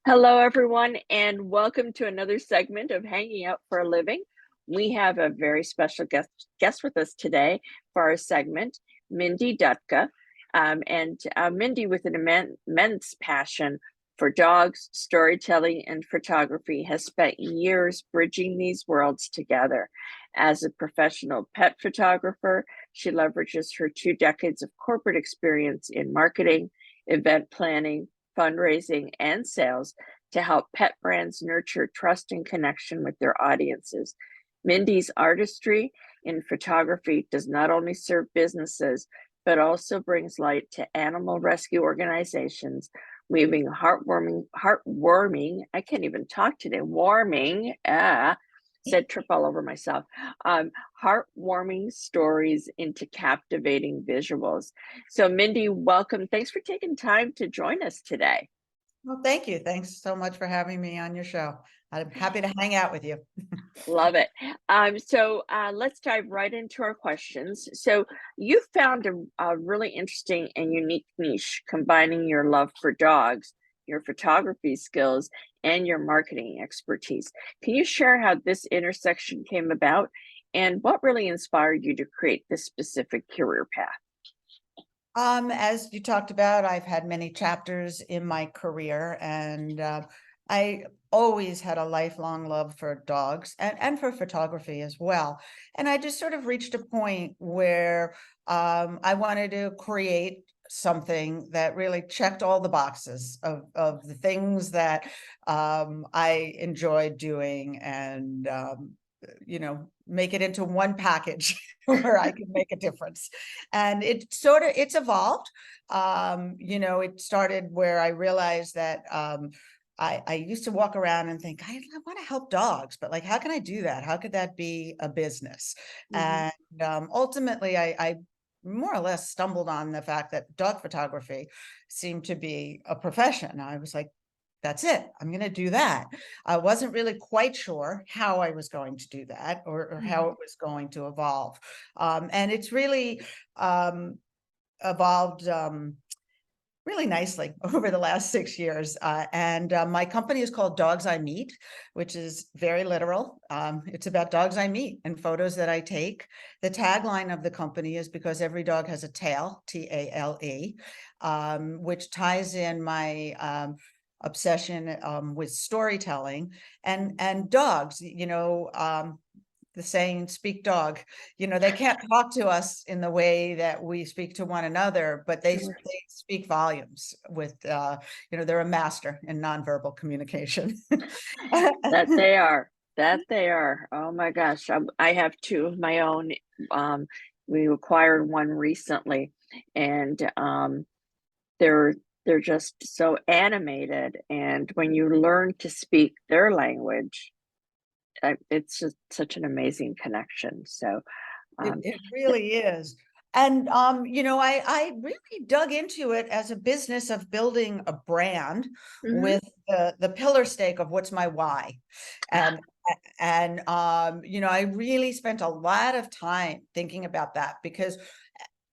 Hello, everyone, and welcome to another segment of Hanging Out for a Living. We have a very special guest with us today for our segment, Mindy Dutka. Mindy, with an immense passion for dogs, storytelling, and photography, has spent years bridging these worlds together. As a professional pet photographer, she leverages her 2 decades of corporate experience in marketing, event planning, fundraising, and sales to help pet brands nurture trust and connection with their audiences. Mindy's artistry in photography does not only serve businesses, but also brings light to animal rescue organizations, weaving I can't even talk today, said trip all over myself, heartwarming stories into captivating visuals. So Mindy, welcome. Thanks for taking time to join us today. Well, thank you. Thanks so much for having me on your show. I'm happy to hang out with you. Love it. Let's dive right into our questions. So you found a really interesting and unique niche, combining your love for dogs, your photography skills, and your marketing expertise. Can you share how this intersection came about and what really inspired you to create this specific career path? As you talked about, I've had many chapters in my career, and I always had a lifelong love for dogs and for photography as well. And I just sort of reached a point where I wanted to create something that really checked all the boxes of the things that I enjoyed doing, and make it into one package where I can make a difference. And it's evolved. It started where I realized that I used to walk around and think, I want to help dogs, but like, how can I do that? How could that be a business? Mm-hmm. And ultimately, I more or less stumbled on the fact that dog photography seemed to be a profession. I was like, that's it. I'm going to do that. I wasn't really quite sure how I was going to do that, or how it was going to evolve. And it's really evolved really nicely over the last 6 years. And my company is called Dogs I Meet, which is very literal. It's about dogs I meet and photos that I take. The tagline of the company is because every dog has a tail, T-A-L-E, which ties in my obsession with storytelling and dogs. The saying, speak dog, they can't talk to us in the way that we speak to one another, but they Sure. speak volumes with they're a master in nonverbal communication. That they are. That they are. Oh my gosh. I have two of my own. Um, we acquired one recently, and they're they're just so animated. And when you learn to speak their language, it's just such an amazing connection. So, It, um, it th- really is. And I really dug into it as a business of building a brand mhm. with the pillar stake of what's my why. And I really spent a lot of time thinking about that, because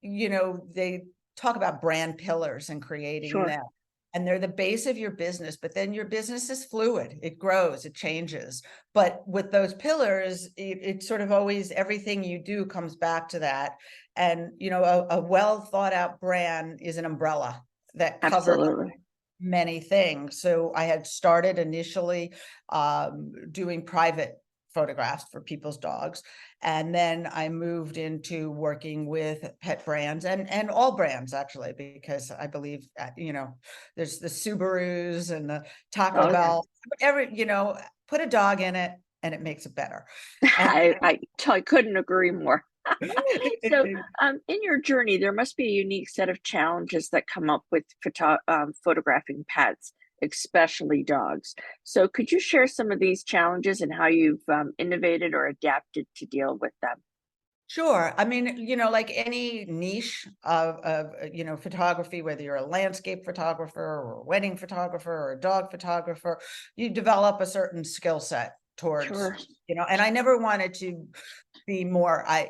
they talk about brand pillars and creating Sure, them. And they're the base of your business, but then your business is fluid. It grows, it changes. But with those pillars, it's sort of always everything you do comes back to that. And, a well thought out brand is an umbrella that covers absolutely. many things. So I had started initially doing private photographs for people's dogs. And then I moved into working with pet brands and all brands, actually, because I believe, there's the Subarus and the Taco Oh yeah. Bell, put a dog in it and it makes it better. And I couldn't agree more. So, in your journey, there must be a unique set of challenges that come up with photographing pets, especially dogs. So, could you share some of these challenges and how you've innovated or adapted to deal with them? Sure. I mean, like any niche of photography, whether you're a landscape photographer or a wedding photographer or a dog photographer, you develop a certain skill set towards, Sure. and I never wanted to be more, I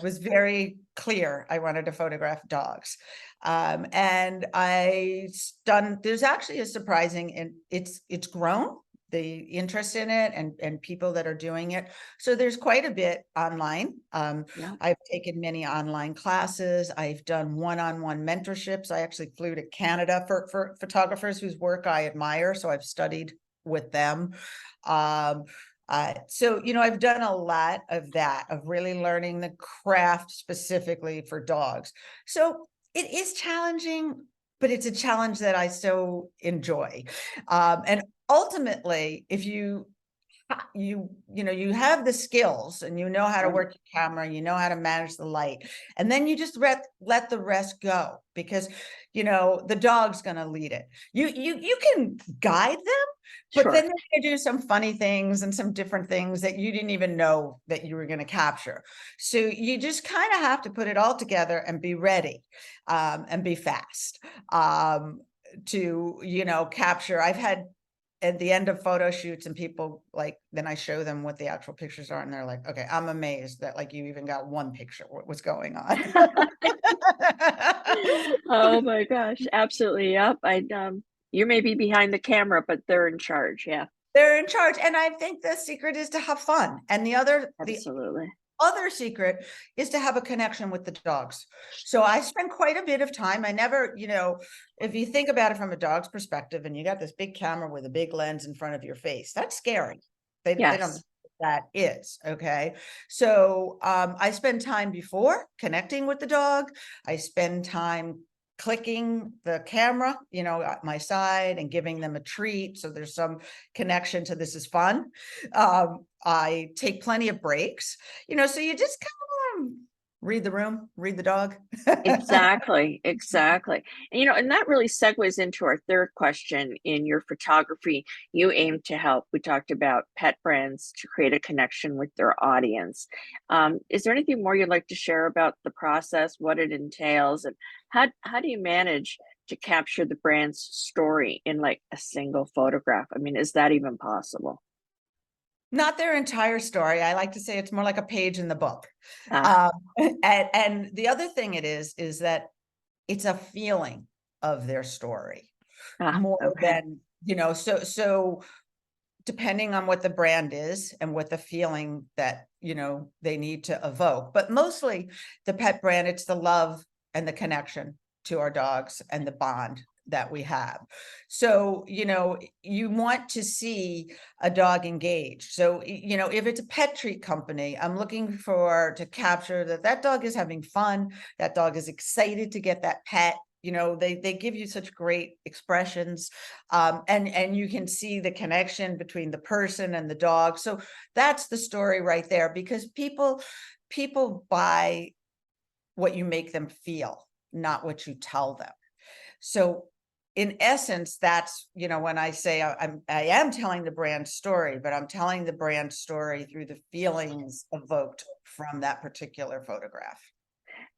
was very clear. I wanted to photograph dogs. And there's actually a surprising, and it's grown, the interest in it, and people that are doing it. So there's quite a bit online. Yeah. I've taken many online classes. I've done one-on-one mentorships. I actually flew to Canada for photographers whose work I admire. So I've studied with them. So, I've done a lot of that, of really learning the craft specifically for dogs. So it is challenging, but it's a challenge that I so enjoy. And ultimately, if you have the skills, and you know how to Right. work your camera, you know how to manage the light, and then you just let the rest go, because the dog's going to lead it. You can guide them, but Sure. then they do some funny things and some different things that you didn't even know that you were going to capture. So you just kind of have to put it all together and be ready, and be fast, to capture. I've had at the end of photo shoots, and people, like, then I show them what the actual pictures are, and they're like, okay, I'm amazed that, like, you even got one picture. What was going on? Oh my gosh, absolutely, yep, you may be behind the camera, but they're in charge, yeah, They're in charge, and I think the secret is to have fun, and the absolutely. other secret is to have a connection with the dogs. So I spend quite a bit of time. I never, if you think about it from a dog's perspective, and you got this big camera with a big lens in front of your face, that's scary. They don't know Yes, what that is. Okay. So I spend time before connecting with the dog. I spend time clicking the camera, at my side, and giving them a treat. So there's some connection to this is fun. I take plenty of breaks, so you just kind of read the room, read the dog. exactly, exactly, and, and that really segues into our 3rd question. In your photography, you aim to help, we talked about pet brands to create a connection with their audience. Is there anything more you'd like to share about the process, what it entails, and how do you manage to capture the brand's story in, like, a single photograph? I mean, is that even possible? Not their entire story. I like to say it's more like a page in the book. Ah, Um, and the other thing it is that it's a feeling of their story more okay. than, so depending on what the brand is and what the feeling that, they need to evoke. But mostly the pet brand, it's the love and the connection to our dogs and the bond that we have. So, you want to see a dog engaged. So, if it's a pet treat company, I'm looking to capture that dog is having fun, that dog is excited to get that pet. They give you such great expressions, and you can see the connection between the person and the dog. So that's the story right there, because people buy what you make them feel, not what you tell them. So in essence, that's, when I say I am telling the brand story, but I'm telling the brand story through the feelings evoked from that particular photograph.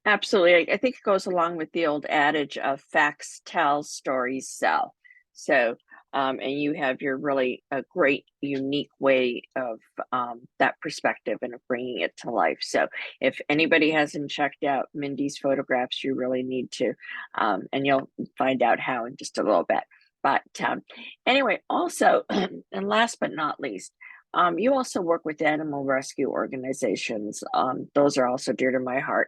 Absolutely. I think it goes along with the old adage of facts tell, stories sell. So, and you have your really a great, unique way of that perspective and of bringing it to life. So, if anybody hasn't checked out Mindy's photographs, you really need to, and you'll find out how in just a little bit. But anyway, also, and last but not least, you also work with animal rescue organizations. Those are also dear to my heart,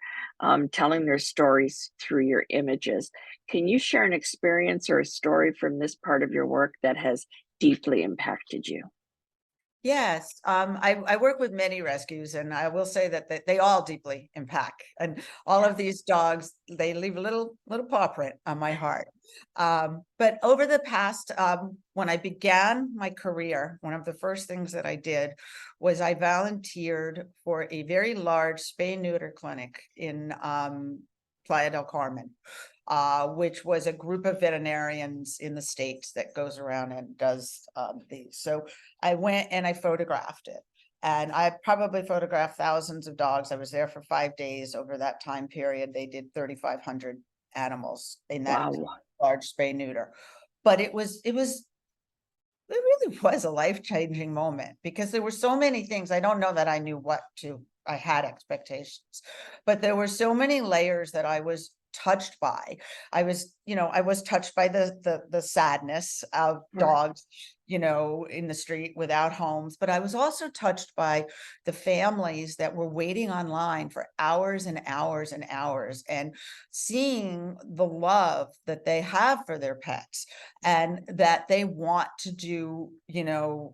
telling their stories through your images. Can you share an experience or a story from this part of your work that has deeply impacted you? Yes, I work with many rescues, and I will say that they all deeply impact. And all Yeah. of these dogs, they leave a little paw print on my heart. But over the past, when I began my career, one of the first things that I did was I volunteered for a very large spay neuter clinic in Playa del Carmen, which was a group of veterinarians in the States that goes around and does these. So I went and I photographed it. And I probably photographed thousands of dogs. I was there for 5 days. Over that time period, they did 3,500 animals in that Wow. large spay neuter. But it was really was a life-changing moment because there were so many things. I don't know that I knew I had expectations, but there were so many layers that I was touched by. I was touched by the sadness of Right. dogs, in the street without homes, but I was also touched by the families that were waiting online for hours and hours and hours and seeing the love that they have for their pets and that they want to do,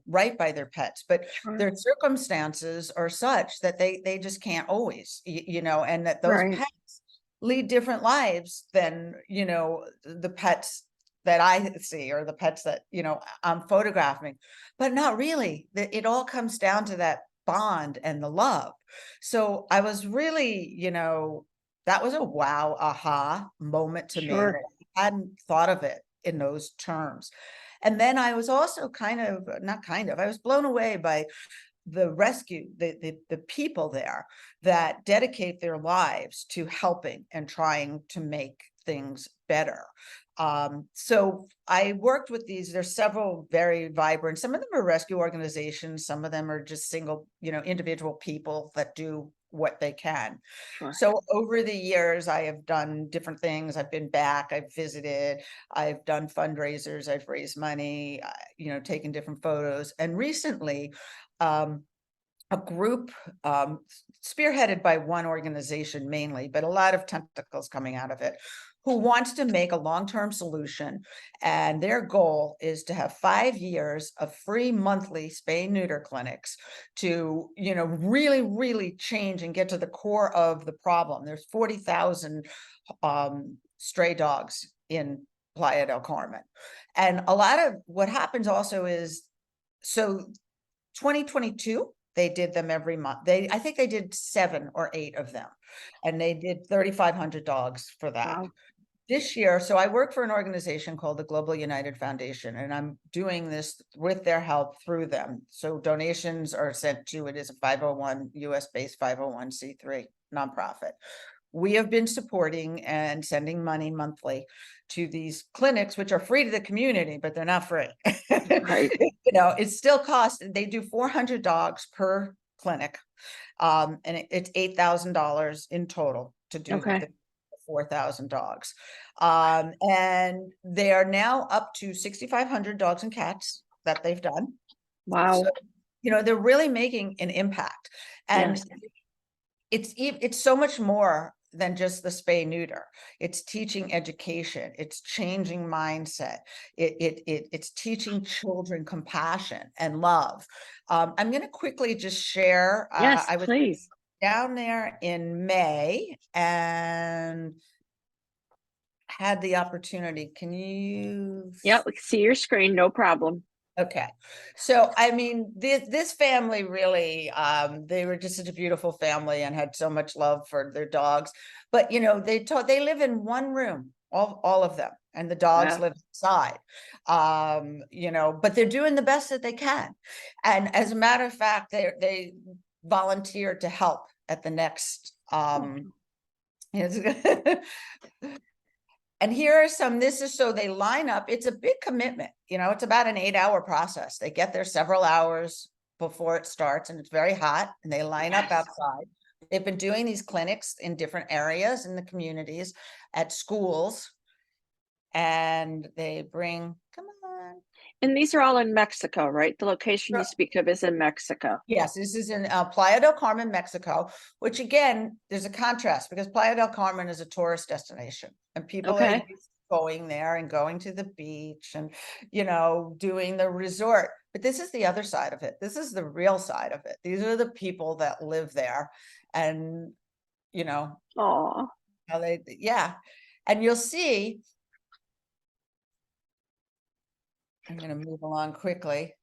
right by their pets, but Sure. their circumstances are such that they just can't always, and that those Right. pets lead different lives than, the pets that I see or the pets that, I'm photographing, but not really. It all comes down to that bond and the love. So I was really, that was a wow, aha moment to me that Sure. I hadn't thought of it in those terms. And then I was also I was blown away by the rescue, the people there that dedicate their lives to helping and trying to make things better. So I worked with there's several very vibrant, some of them are rescue organizations, some of them are just single, individual people that do what they can. Sure. So over the years, I have done different things. I've been back, I've visited, I've done fundraisers, I've raised money, taken different photos. And recently, um, a group spearheaded by one organization mainly, but a lot of tentacles coming out of it, who wants to make a long-term solution. And their goal is to have 5 years of free monthly spay neuter clinics to, really, really change and get to the core of the problem. There's 40,000 stray dogs in Playa del Carmen. And a lot of what happens also is, so 2022, they did them every month. I think they did 7 or 8 of them, and they did 3,500 dogs for that. Wow. This year, so I work for an organization called the Global United Foundation, and I'm doing this with their help through them. So donations are sent to it as a 501 US-based 501c3 nonprofit. We have been supporting and sending money monthly to these clinics, which are free to the community, but they're not free. Right. It still costs, they do 400 dogs per clinic. And it's $8,000 in total to do Okay. the 4,000 dogs. And they are now up to 6,500 dogs and cats that they've done. So, Wow. they're really making an impact. And Yes. it's so much more than just the spay neuter. It's teaching education, it's changing mindset, it's teaching children compassion and love. I'm going to quickly just share. Yes, I was please. down there in May and had the opportunity. Can you? Yeah, we can see your screen, no problem. Okay. So, I mean, this family really, they were just such a beautiful family and had so much love for their dogs. But, they live in one room, all of them, and the dogs Wow. live outside. But they're doing the best that they can. And as a matter of fact, they volunteered to help at the next, Oh, and here are some, this is so they line up. It's a big commitment. It's about an 8-hour process. They get there several hours before it starts, and it's very hot, and they line up yes. outside. They've been doing these clinics in different areas in the communities, at schools, and they bring, come on. And these are all in Mexico, right? The location you speak of is in Mexico. Yes, this is in Playa del Carmen, Mexico, which again, there's a contrast because Playa del Carmen is a tourist destination and people are Okay. used to going there and going to the beach and, doing the resort. But this is the other side of it. This is the real side of it. These are the people that live there and, you know, Oh, how yeah. And you'll see, I'm going to move along quickly.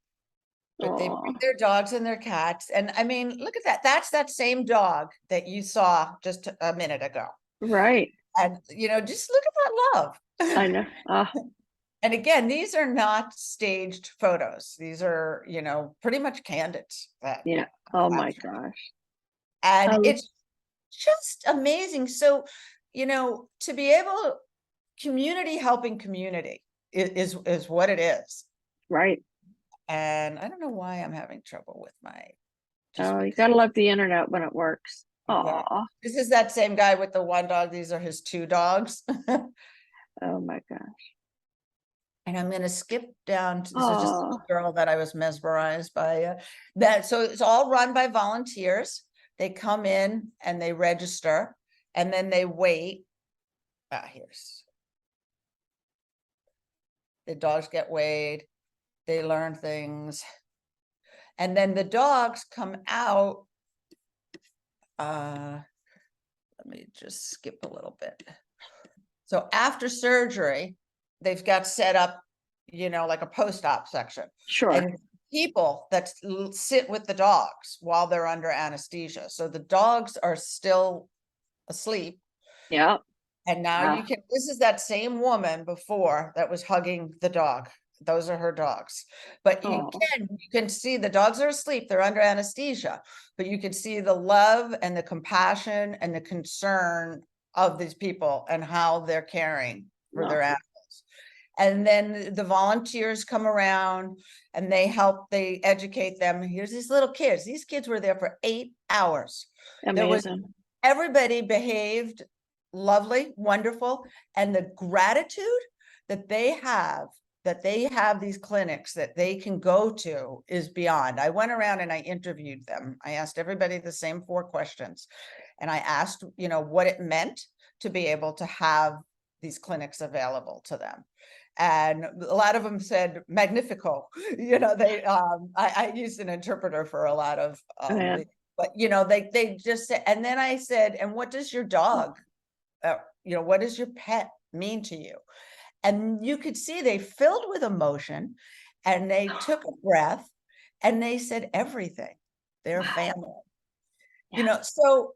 But they oh, bring their dogs and their cats. And I mean, look at that. That's that same dog that you saw just a minute ago. right. And, just look at that I love. know. And again, these are not staged photos. These are, pretty much candids that Yeah. Oh my captured. gosh. And Um, it's just amazing. So, to be able, community helping community is what it is. right. And I don't know why I'm having trouble with my, just Oh, you because. gotta love the internet when it works. Yeah. Oh, This is that same guy with the one dog. These are his two dogs. oh my gosh. And I'm going to skip down to, this is just Oh, a girl that I was mesmerized by. That so it's all run by volunteers. They come in and they register, and then they wait. Here's the dogs get weighed. They learn things, and then the dogs come out. Let me just skip a little bit. So after surgery, they've got set up, like a post-op section. sure. And people that sit with the dogs while they're under anesthesia. So the dogs are still asleep. Yeah. And now you can, this is that same woman before that was hugging the dog. Those are her dogs. But Oh, you can see the dogs are asleep, they're under anesthesia, but you can see the love and the compassion and the concern of these people and how they're caring for no, their animals. And then the volunteers come around and they educate them. Here's these little kids. These kids were there for 8 hours. There was amazing. Everybody behaved lovely, wonderful, and the gratitude that they have these clinics that they can go to is beyond. I went around and I interviewed them. I asked everybody the same 4 questions, and I asked, what it meant to be able to have these clinics available to them. And a lot of them said magnifico. I used an interpreter for a lot of Yeah. but they just said, and then I said, and what does your dog what does your pet mean to you? And you could see they filled with emotion, and they took a breath, and they said everything. Their Wow. family. Yeah, So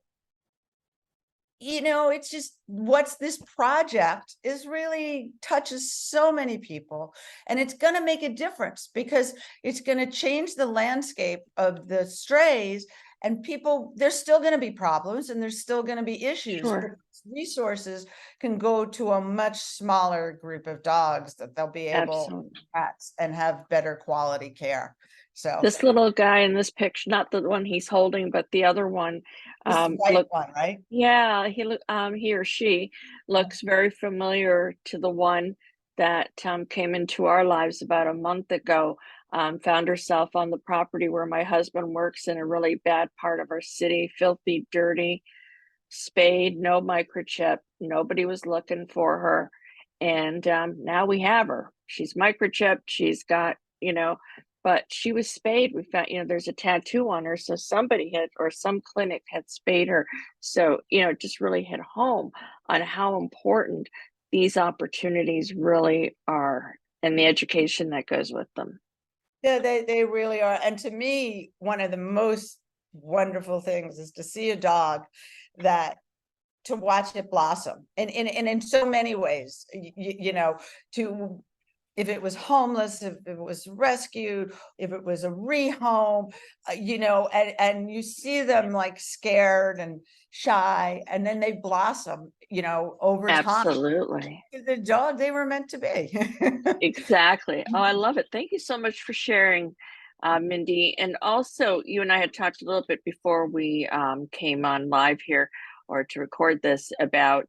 it's just what's this project is really touches so many people, and it's going to make a difference because it's going to change the landscape of the strays. And people, there's still going to be problems and there's still going to be issues, but sure. resources can go to a much smaller group of dogs that they'll be able Absolutely. at and have better quality care. So This little guy in this picture, not the one he's holding, but the other one, this white look, one, right? yeah, he or she looks very familiar to the one that came into our lives about a month ago. Found herself on the property where my husband works in a really bad part of our city, filthy, dirty, spayed, no microchip. Nobody was looking for her. And now we have her. She's microchipped. She's got, but she was spayed. We found, there's a tattoo on her. So somebody had, or some clinic had spayed her. So, it just really hit home on how important these opportunities really are and the education that goes with them. Yeah, they really are. And to me, one of the most wonderful things is to see a dog that to watch it blossom and in so many ways, to if it was homeless, if it was rescued, if it was a rehome, and you see them like scared and shy, and then they blossom, over time. Absolutely. The dog they were meant to be. Exactly. Oh, I love it. Thank you so much for sharing, Mindy. And also, you and I had talked a little bit before we came on live here or to record this about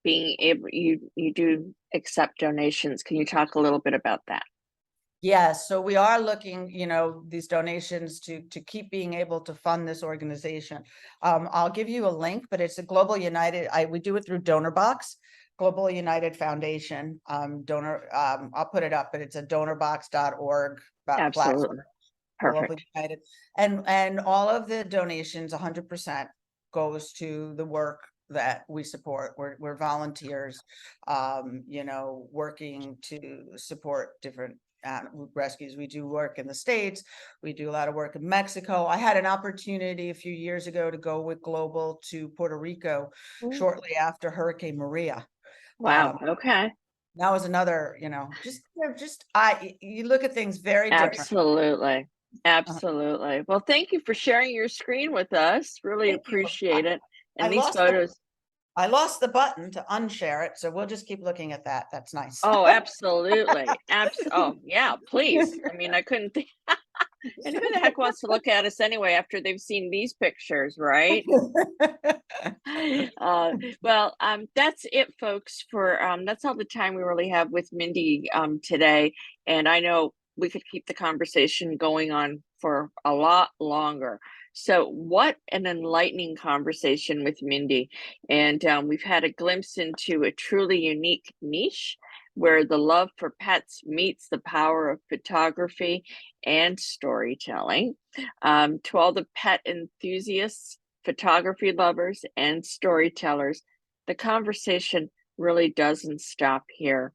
being able, you do accept donations. Can you talk a little bit about that? Yes, so we are looking, these donations to keep being able to fund this organization. I'll give you a link, but it's a Global United. We do it through DonorBox, Global United Foundation. I'll put it up, but it's a donorbox.org platform. Absolutely. Global Perfect. United, and all of the donations, 100% goes to the work that we support. We're volunteers, working to support different rescues. We do work in the States. We do a lot of work in Mexico. I had an opportunity a few years ago to go with Global to Puerto Rico Mm. shortly after Hurricane Maria. Wow. Okay. That was another, you look at things very different. Absolutely. Uh, Absolutely. Well, thank you for sharing your screen with us. Really Thank you. appreciate it. I And these lost the photos. I lost the button to unshare it, so we'll just keep looking at that. That's nice. Oh, absolutely. Oh, yeah, please. I mean, I couldn't think. And who the heck wants to look at us anyway after they've seen these pictures, right? Well, that's it, folks, for that's all the time we really have with Mindy today. And I know we could keep the conversation going on for a lot longer. So, what an enlightening conversation with Mindy. And we've had a glimpse into a truly unique niche where the love for pets meets the power of photography and storytelling. To all the pet enthusiasts, photography lovers, and storytellers, the conversation really doesn't stop here.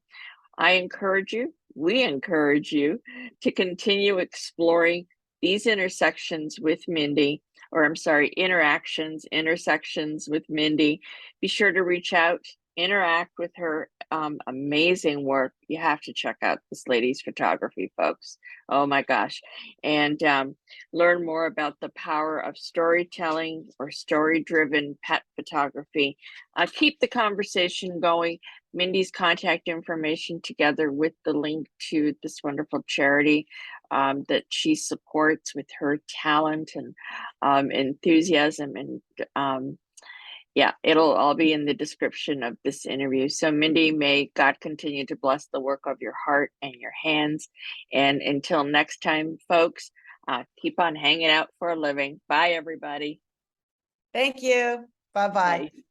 We encourage you to continue exploring these intersections with Mindy, or I'm sorry, intersections with Mindy. Be sure to reach out, interact with her amazing work. You have to check out this lady's photography, folks. Oh my gosh. And learn more about the power of storytelling or story driven pet photography. Keep the conversation going. Mindy's contact information together with the link to this wonderful charity that she supports with her talent and enthusiasm. And yeah, it'll all be in the description of this interview. So, Mindy, may God continue to bless the work of your heart and your hands. And until next time, folks, keep on hanging out for a living. Bye, everybody. Thank you. Bye-bye. Bye.